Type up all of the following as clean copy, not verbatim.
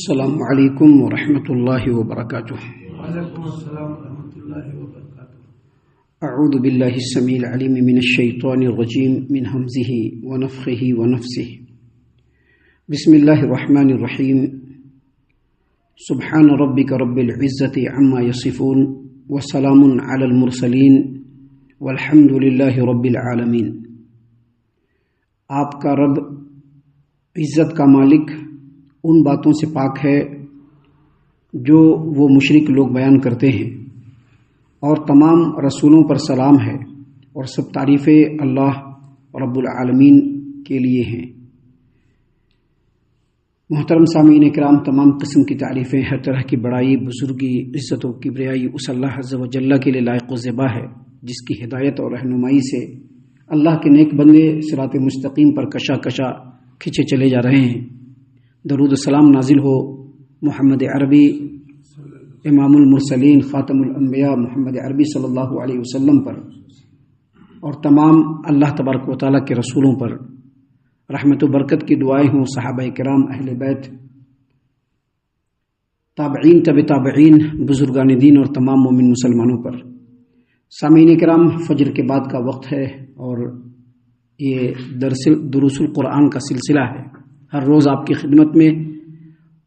السلام علیکم ورحمۃ اللہ وبرکاتہ۔ وعلیکم السلام ورحمۃ اللہ وبرکاتہ۔ اعوذ باللہ السمیع العلیم من الشیطان الرجیم من ہمزہ ونفخہ ونفثہ۔ بسم اللہ الرحمن الرحیم۔ سبحان ربک رب العزۃ عما یصفون وسلام علی المرسلین والحمد للہ رب العالمین۔ آپ کا رب عزت کا مالک ان باتوں سے پاک ہے جو وہ مشرک لوگ بیان کرتے ہیں، اور تمام رسولوں پر سلام ہے، اور سب تعریفیں اللہ رب العالمین کے لیے ہیں۔ محترم سامعین کرام، تمام قسم کی تعریفیں، ہر طرح کی بڑائی، بزرگی، عزت و کبریائی اس اللہ عز و جل کے لیے لائق و زیبا ہے، جس کی ہدایت اور رہنمائی سے اللہ کے نیک بندے صراط مستقیم پر کشا کشا کھینچے چلے جا رہے ہیں۔ درود و سلام نازل ہو محمد عربی امام المرسلین خاتم الانبیاء محمد عربی صلی اللہ علیہ وسلم پر، اور تمام اللہ تبارک و تعالیٰ کے رسولوں پر رحمت و برکت کی دعائیں ہوں، صحابہ کرام، اہل بیت، تابعین، تبع تابعین، بزرگان دین اور تمام مومن مسلمانوں پر۔ سامعین کرام، فجر کے بعد کا وقت ہے اور یہ دروس القرآن کا سلسلہ ہے۔ ہر روز آپ کی خدمت میں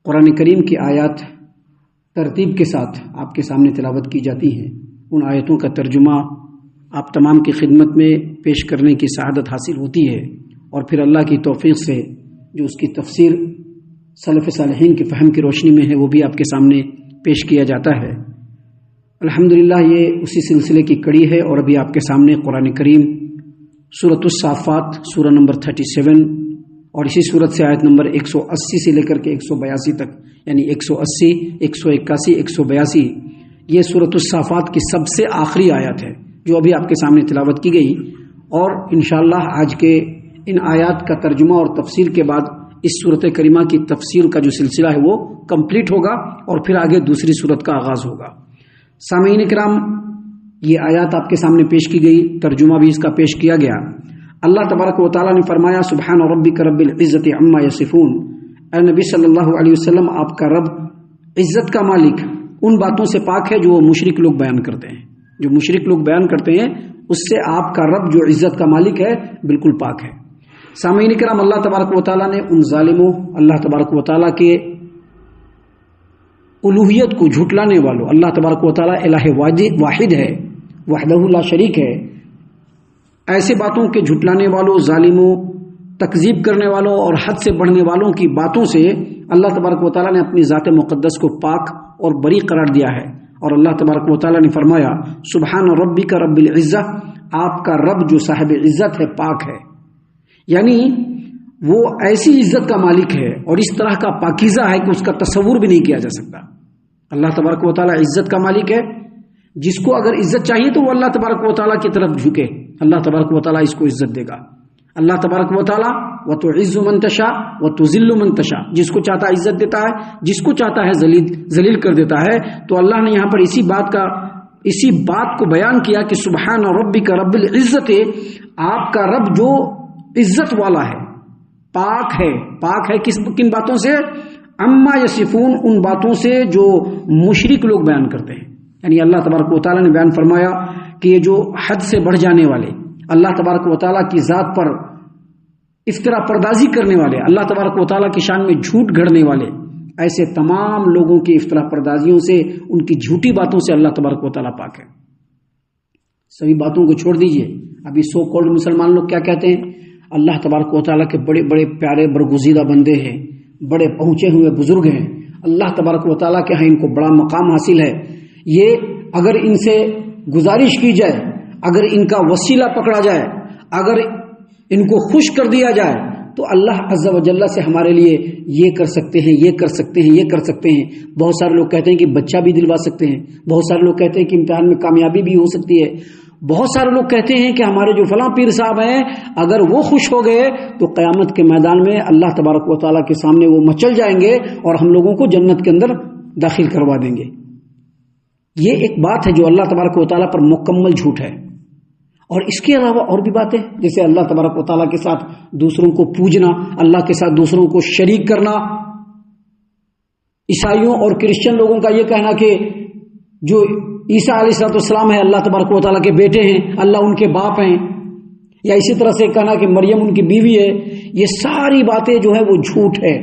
قرآن کریم کی آیات ترتیب کے ساتھ آپ کے سامنے تلاوت کی جاتی ہیں۔ ان آیتوں کا ترجمہ آپ تمام کی خدمت میں پیش کرنے کی سعادت حاصل ہوتی ہے، اور پھر اللہ کی توفیق سے جو اس کی تفسیر سلف صالحین کی فہم کی روشنی میں ہے وہ بھی آپ کے سامنے پیش کیا جاتا ہے۔ الحمدللہ یہ اسی سلسلے کی کڑی ہے، اور ابھی آپ کے سامنے قرآن کریم سورۃ الصافات سورہ نمبر 37 اور اسی سورت سے آیت نمبر 180 سے لے کر کے 182 تک، یعنی 180، 181، 182، یہ سورۃ الصافات کی سب سے آخری آیت ہے جو ابھی آپ کے سامنے تلاوت کی گئی، اور انشاءاللہ آج کے ان آیات کا ترجمہ اور تفسیر کے بعد اس سورت کریمہ کی تفسیر کا جو سلسلہ ہے وہ کمپلیٹ ہوگا، اور پھر آگے دوسری سورت کا آغاز ہوگا۔ سامعین کرام، یہ آیات آپ کے سامنے پیش کی گئی، ترجمہ بھی اس کا پیش کیا گیا۔ اللہ تبارک و تعالیٰ نے فرمایا، سبحان ربک رب العزت عما یصفون۔ اے نبی صلی اللہ علیہ وسلم، آپ کا رب عزت کا مالک ان باتوں سے پاک ہے جو وہ مشرک لوگ بیان کرتے ہیں۔ جو مشرک لوگ بیان کرتے ہیں اس سے آپ کا رب جو عزت کا مالک ہے بالکل پاک ہے۔ سامعین کرام، اللہ تبارک و تعالیٰ نے ان ظالموں، اللہ تبارک و تعالیٰ کے الوہیت کو جھٹلانے والوں، اللہ تبارک و تعالیٰ الہ واحد ہے، وحدہ لا شریک ہے، ایسے باتوں کے جھٹلانے والوں، ظالموں، تکذیب کرنے والوں اور حد سے بڑھنے والوں کی باتوں سے اللہ تبارک و تعالیٰ نے اپنی ذات مقدس کو پاک اور بری قرار دیا ہے، اور اللہ تبارک و تعالیٰ نے فرمایا، سبحان ربک رب العزہ، آپ کا رب جو صاحب عزت ہے پاک ہے، یعنی وہ ایسی عزت کا مالک ہے اور اس طرح کا پاکیزہ ہے کہ اس کا تصور بھی نہیں کیا جا سکتا۔ اللہ تبارک و تعالیٰ عزت کا مالک ہے، جس کو اگر عزت چاہیے تو وہ اللہ تبارک و تعالیٰ کی طرف جھکے، اللہ تبارک و تعالیٰ اس کو عزت دے گا۔ اللہ تبارک و تعالیٰ وَتُعِزُّ مَن تَشَاءُ وَتُذِلُّ مَن تَشَاءُ، جس کو چاہتا ہے عزت دیتا ہے، جس کو چاہتا ہے ذلیل کر دیتا ہے۔ تو اللہ نے یہاں پر اسی بات کو بیان کیا کہ سبحان ربک رب العزت، آپ کا رب جو عزت والا ہے، پاک ہے کن باتوں سے؟ عما یصفون، ان باتوں سے جو مشرک لوگ بیان کرتے ہیں۔ یعنی اللہ تبارک و تعالیٰ نے بیان فرمایا کہ یہ جو حد سے بڑھ جانے والے، اللہ تبارک و تعالیٰ کی ذات پر افترا پردازی کرنے والے، اللہ تبارک و تعالیٰ کی شان میں جھوٹ گھڑنے والے، ایسے تمام لوگوں کی افترا پردازیوں سے، ان کی جھوٹی باتوں سے اللہ تبارک و تعالیٰ پاک ہے۔ سبھی باتوں کو چھوڑ دیجئے، ابھی سو کالڈ مسلمان لوگ کیا کہتے ہیں؟ اللہ تبارک و تعالیٰ کے بڑے بڑے پیارے برگزیدہ بندے ہیں، بڑے پہنچے ہوئے بزرگ ہیں، اللہ تبارک و تعالیٰ کے ہاں ان کو بڑا مقام حاصل ہے، یہ اگر ان سے گزارش کی جائے، اگر ان کا وسیلہ پکڑا جائے، اگر ان کو خوش کر دیا جائے تو اللہ عز و جل سے ہمارے لیے یہ کر سکتے ہیں، یہ کر سکتے ہیں، یہ کر سکتے ہیں۔ بہت سارے لوگ کہتے ہیں کہ بچہ بھی دلوا سکتے ہیں، بہت سارے لوگ کہتے ہیں کہ امتحان میں کامیابی بھی ہو سکتی ہے، بہت سارے لوگ کہتے ہیں کہ ہمارے جو فلاں پیر صاحب ہیں اگر وہ خوش ہو گئے تو قیامت کے میدان میں اللہ تبارک و تعالیٰ کے سامنے وہ مچل جائیں گے اور ہم لوگوں کو جنت کے اندر داخل کروا دیں گے۔ یہ ایک بات ہے جو اللہ تبارک و تعالیٰ پر مکمل جھوٹ ہے، اور اس کے علاوہ اور بھی باتیں، جیسے اللہ تبارک و تعالیٰ کے ساتھ دوسروں کو پوجنا، اللہ کے ساتھ دوسروں کو شریک کرنا، عیسائیوں اور کرسچن لوگوں کا یہ کہنا کہ جو عیسیٰ علیہ السلام ہے اللہ تبارک و تعالیٰ کے بیٹے ہیں، اللہ ان کے باپ ہیں، یا اسی طرح سے کہنا کہ مریم ان کی بیوی ہے، یہ ساری باتیں جو ہے وہ جھوٹ ہے،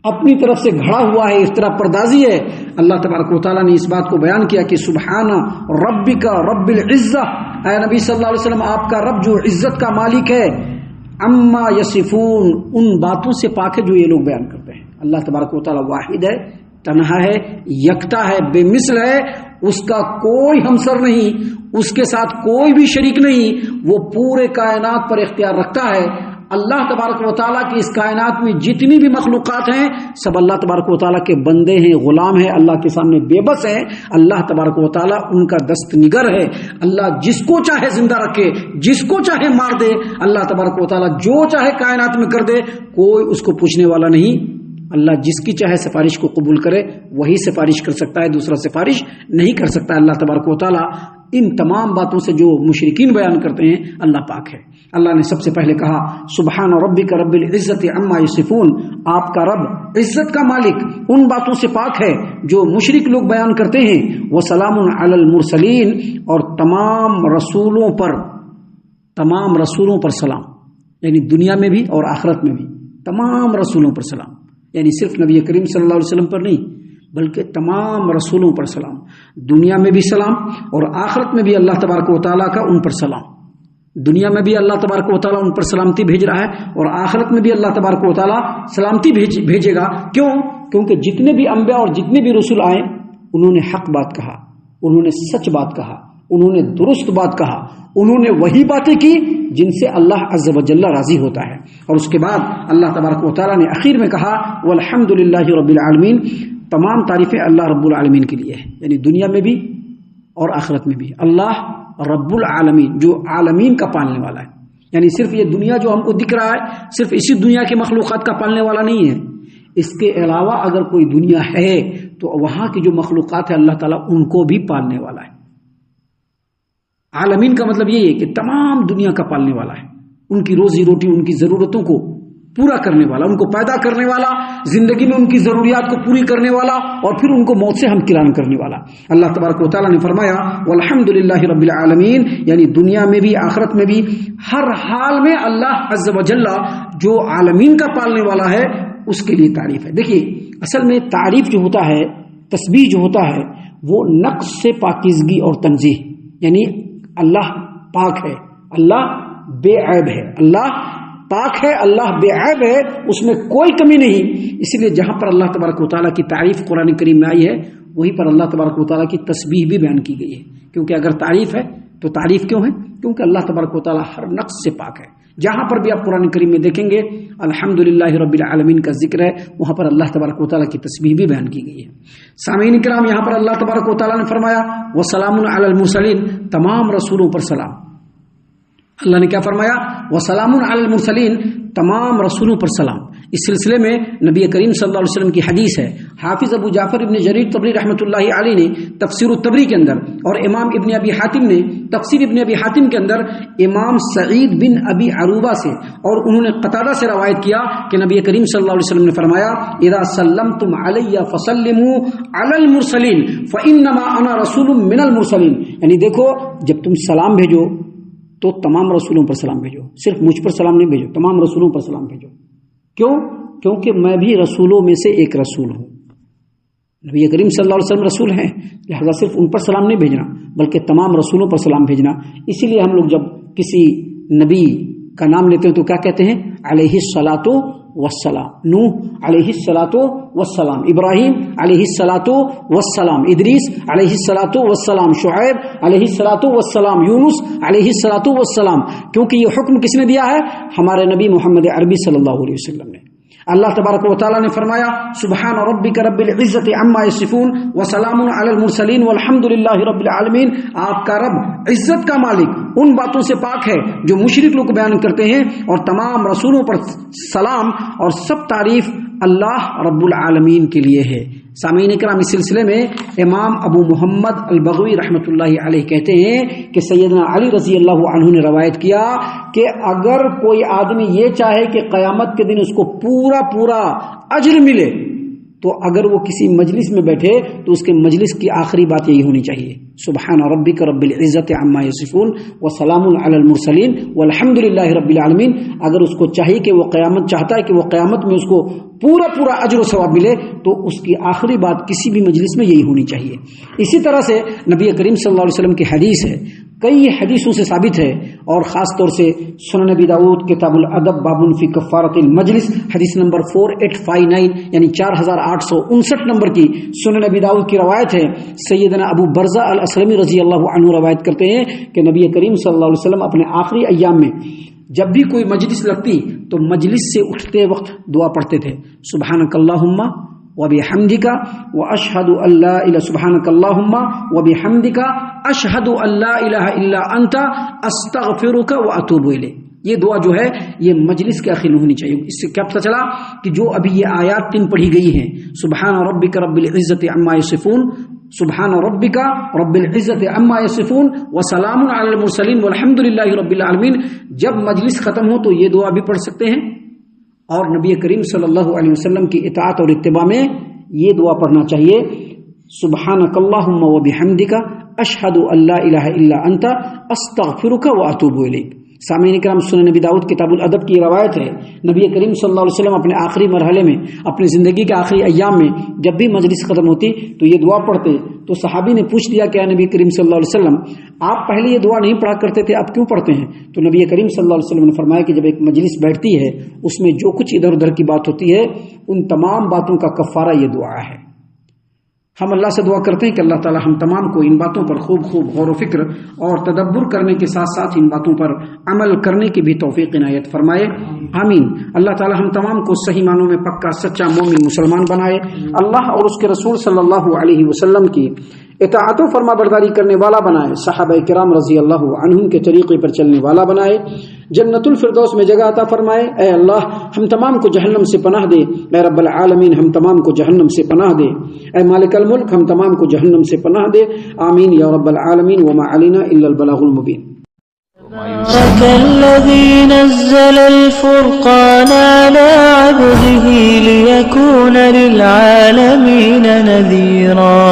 اپنی طرف سے گھڑا ہوا ہے، افتراء پردازی ہے۔ اللہ تبارک و تعالیٰ نے اس بات کو بیان کیا کہ سبحان ربک رب العزہ، اے نبی صلی اللہ علیہ وسلم آپ کا رب جو عزت کا مالک ہے، اما یصفون، ان باتوں سے پاک ہے جو یہ لوگ بیان کرتے ہیں۔ اللہ تبارک و تعالیٰ واحد ہے، تنہا ہے، یکتا ہے، بے مثل ہے، اس کا کوئی ہمسر نہیں، اس کے ساتھ کوئی بھی شریک نہیں، وہ پورے کائنات پر اختیار رکھتا ہے۔ اللہ تبارک و تعالیٰ کی اس کائنات میں جتنی بھی مخلوقات ہیں سب اللہ تبارک و تعالیٰ کے بندے ہیں، غلام ہیں، اللہ کے سامنے بے بس ہیں۔ اللہ تبارک و تعالیٰ ان کا دست نگر ہے، اللہ جس کو چاہے زندہ رکھے، جس کو چاہے مار دے، اللہ تبارک و تعالیٰ جو چاہے کائنات میں کر دے، کوئی اس کو پوچھنے والا نہیں۔ اللہ جس کی چاہے سفارش کو قبول کرے وہی سفارش کر سکتا ہے، دوسرا سفارش نہیں کر سکتا۔ اللہ تبارک و تعالیٰ ان تمام باتوں سے جو مشرکین بیان کرتے ہیں اللہ پاک ہے۔ اللہ نے سب سے پہلے کہا سبحان ربک رب العزت عما یصفون، آپ کا رب عزت کا مالک ان باتوں سے پاک ہے جو مشرک لوگ بیان کرتے ہیں۔ وسلام علی المرسلین، اور تمام رسولوں پر سلام، یعنی دنیا میں بھی اور آخرت میں بھی تمام رسولوں پر سلام، یعنی صرف نبی کریم صلی اللہ علیہ وسلم پر نہیں بلکہ تمام رسولوں پر سلام، دنیا میں بھی سلام اور آخرت میں بھی اللہ تبارک و تعالیٰ کا ان پر سلام۔ دنیا میں بھی اللہ تبارک و تعالیٰ ان پر سلامتی بھیج رہا ہے اور آخرت میں بھی اللہ تبارک و تعالیٰ سلامتی بھیجے گا۔ کیونکہ جتنے بھی انبیاء اور جتنے بھی رسول آئے انہوں نے حق بات کہا، انہوں نے سچ بات کہا، انہوں نے درست بات کہا، انہوں نے وہی باتیں کی جن سے اللہ عز و جل راضی ہوتا ہے۔ اور اس کے بعد اللہ تبارک و تعالیٰ نے اخیر میں کہا والحمد للہ رب العالمین، تمام تعریفیں اللہ رب العالمین کے لیے ہے، یعنی دنیا میں بھی اور آخرت میں بھی اللہ رب العالمین جو عالمین کا پالنے والا ہے، یعنی صرف یہ دنیا جو ہم کو دکھ رہا ہے صرف اسی دنیا کے مخلوقات کا پالنے والا نہیں ہے، اس کے علاوہ اگر کوئی دنیا ہے تو وہاں کی جو مخلوقات ہے اللہ تعالیٰ ان کو بھی پالنے والا ہے۔ عالمین کا مطلب یہی ہے کہ تمام دنیا کا پالنے والا ہے، ان کی روزی روٹی، ان کی ضرورتوں کو پورا کرنے والا، ان کو پیدا کرنے والا، زندگی میں ان کی ضروریات کو پوری کرنے والا اور پھر ان کو موت سے ہمکنان کرنے والا۔ اللہ تبارک و تعالیٰ نے فرمایا والحمد للہ رب العالمین، یعنی دنیا میں بھی آخرت میں بھی ہر حال میں اللہ عز و جل جو عالمین کا پالنے والا ہے اس کے لیے تعریف ہے۔ دیکھیے اصل میں تعریف جو ہوتا ہے، تسبیح جو ہوتا ہے، وہ نقص سے پاکیزگی اور تنزیہ، یعنی اللہ پاک ہے، اللہ بے عیب ہے، اللہ پاک ہے، اللہ بے عیب ہے، اس میں کوئی کمی نہیں۔ اس لیے جہاں پر اللہ تبارک و تعالیٰ کی تعریف قرآن کریم میں آئی ہے وہیں پر اللہ تبارک و تعالیٰ کی تسبیح بھی بیان کی گئی ہے، کیونکہ اگر تعریف ہے تو تعریف کیوں ہے؟ کیونکہ اللہ تبارک و تعالیٰ ہر نقص سے پاک ہے۔ جہاں پر بھی آپ قرآن کریم میں دیکھیں گے الحمدللہ رب العالمین کا ذکر ہے، وہاں پر اللہ تبارک و تعالیٰ کی تسبیح بھی بیان کی گئی ہے۔ سامعین کرام، یہاں پر اللہ تبارک و تعالیٰ نے فرمایا وسلام علی المرسلین، تمام رسولوں پر سلام۔ اللہ نے کیا فرمایا؟ وسلام علی المرسلین، تمام رسولوں پر سلام۔ اس سلسلے میں نبی کریم صلی اللہ علیہ وسلم کی حدیث ہے، حافظ ابو جعفر ابن جریر طبری رحمۃ اللہ علیہ نے تفسیر الطبری کے اندر اور امام ابن ابی حاتم نے تفسیر ابن ابی حاتم کے اندر امام سعید بن ابی عروبہ سے اور انہوں نے قتادہ سے روایت کیا کہ نبی کریم صلی اللہ علیہ وسلم نے فرمایا اذا سلمتم علی فسلموا علی المرسلین فانما انا رسول من المرسلین، یعنی دیکھو جب تم سلام بھیجو تو تمام رسولوں پر سلام بھیجو، صرف مجھ پر سلام نہیں بھیجو، تمام رسولوں پر سلام بھیجو۔ کیوں؟ کیونکہ میں بھی رسولوں میں سے ایک رسول ہوں، نبی کریم صلی اللہ علیہ وسلم رسول ہیں، لہذا صرف ان پر سلام نہیں بھیجنا بلکہ تمام رسولوں پر سلام بھیجنا۔ اسی لیے ہم لوگ جب کسی نبی کا نام لیتے ہیں تو کیا کہتے ہیں؟ علیہ الصلاۃ والسلام، نوح علیہ الصلاۃ والسلام، ابراہیم علیہ الصلاۃ والسلام، ادریس علیہ الصلاۃ والسلام، شعیب علیہ الصلاۃ والسلام، یونس علیہ الصلاۃ والسلام۔ کیونکہ یہ حکم کس نے دیا ہے؟ ہمارے نبی محمد عربی صلی اللہ علیہ وسلم نے۔ اللہ تبارک و تعالیٰ نے فرمایا سبحان ربک رب العزت عما یصفون وسلام علی المرسلین والحمد للہ رب العالمین، آپ کا رب عزت کا مالک ان باتوں سے پاک ہے جو مشرک لوگ بیان کرتے ہیں، اور تمام رسولوں پر سلام اور سب تعریف اللہ رب العالمین کے لیے ہے۔ سامعین کرام، اس سلسلے میں امام ابو محمد البغوی رحمۃ اللہ علیہ کہتے ہیں کہ سیدنا علی رضی اللہ عنہ نے روایت کیا کہ اگر کوئی آدمی یہ چاہے کہ قیامت کے دن اس کو پورا اجر ملے، تو اگر وہ کسی مجلس میں بیٹھے تو اس کے مجلس کی آخری بات یہی ہونی چاہیے، سبحان ربک رب العزت عما یصفون وسلام علی المرسلین والحمد للہ رب العالمین۔ اگر اس کو چاہیے کہ وہ قیامت چاہتا ہے کہ وہ قیامت میں اس کو پورا اجر و ثواب ملے، تو اس کی آخری بات کسی بھی مجلس میں یہی ہونی چاہیے۔ اسی طرح سے نبی کریم صلی اللہ علیہ وسلم کی حدیث ہے، کئی حدیثوں سے ثابت ہے، اور خاص طور سے سنن نبی داؤد کتاب الادب باب فی کفارۃ المجلس حدیث نمبر 4859 یعنی 4859 نمبر کی سنن نبی داؤد کی روایت ہے۔ سیدنا ابو برزہ الاسلمی رضی اللہ عنہ روایت کرتے ہیں کہ نبی کریم صلی اللہ علیہ وسلم اپنے آخری ایام میں جب بھی کوئی مجلس لگتی تو مجلس سے اٹھتے وقت دعا پڑھتے تھے، سبحانک اللہم وبحمدک واشہد ان لا الہ سبحانک اللہم وبحمدک اشہد ان لا الہ الا انت استغفرک واتوب الیک۔ یہ دعا جو ہے یہ مجلس کے آخر میں ہونی چاہیے۔ اس سے کیا پتہ چلا کہ جو ابھی یہ آیات 3 پڑھی گئی ہیں، سبحان ربک رب العزت عما یصفون، سبحان ربک رب العزت عما یصفون وسلام علی المرسلین والحمد للہ رب العالمین، جب مجلس ختم ہو تو یہ دعا بھی پڑھ سکتے ہیں، اور نبی کریم صلی اللہ علیہ وسلم کی اطاعت اور اتباع میں یہ دعا پڑھنا چاہیے، سبحانک اللہم وبحمدک اشہد ان لا الہ الا انت استغفرک واتوب الیک۔ سامعین کرام، سنن نبی داؤد کتاب الادب کی روایت ہے، نبی کریم صلی اللہ علیہ وسلم اپنے آخری مرحلے میں، اپنی زندگی کے آخری ایام میں جب بھی مجلس ختم ہوتی تو یہ دعا پڑھتے۔ تو صحابی نے پوچھ لیا کہ نبی کریم صلی اللہ علیہ وسلم آپ پہلے یہ دعا نہیں پڑھا کرتے تھے، اب کیوں پڑھتے ہیں؟ تو نبی کریم صلی اللہ علیہ وسلم نے فرمایا کہ جب ایک مجلس بیٹھتی ہے اس میں جو کچھ ادھر ادھر کی بات ہوتی ہے ان تمام باتوں کا کفارہ یہ دعا ہے۔ ہم اللہ سے دعا کرتے ہیں کہ اللہ تعالی ہم تمام کو ان باتوں پر خوب غور و فکر اور تدبر کرنے کے ساتھ ساتھ ان باتوں پر عمل کرنے کی بھی توفیق عنایت فرمائے، آمین۔ اللہ تعالی ہم تمام کو صحیح معنوں میں پکا سچا مومن مسلمان بنائے، اللہ اور اس کے رسول صلی اللہ علیہ وسلم کی اطاعت و فرما برداری کرنے والا بنائے، صحابہ کرام رضی اللہ عنہم کے طریقے پر چلنے والا بنائے، جنت الفردوس میں جگہ عطا فرمائے۔ اے اللہ ہم تمام کو جہنم سے پناہ دے، اے رب العالمین ہم تمام کو جہنم سے پناہ دے، اے مالک الملک ہم تمام کو جہنم سے پناہ دے، آمین یا رب العالمین۔ وما علینا الا البلاغ المبین۔ الذي نزل الفرقان على عبده ليكون للعالمين نذيرا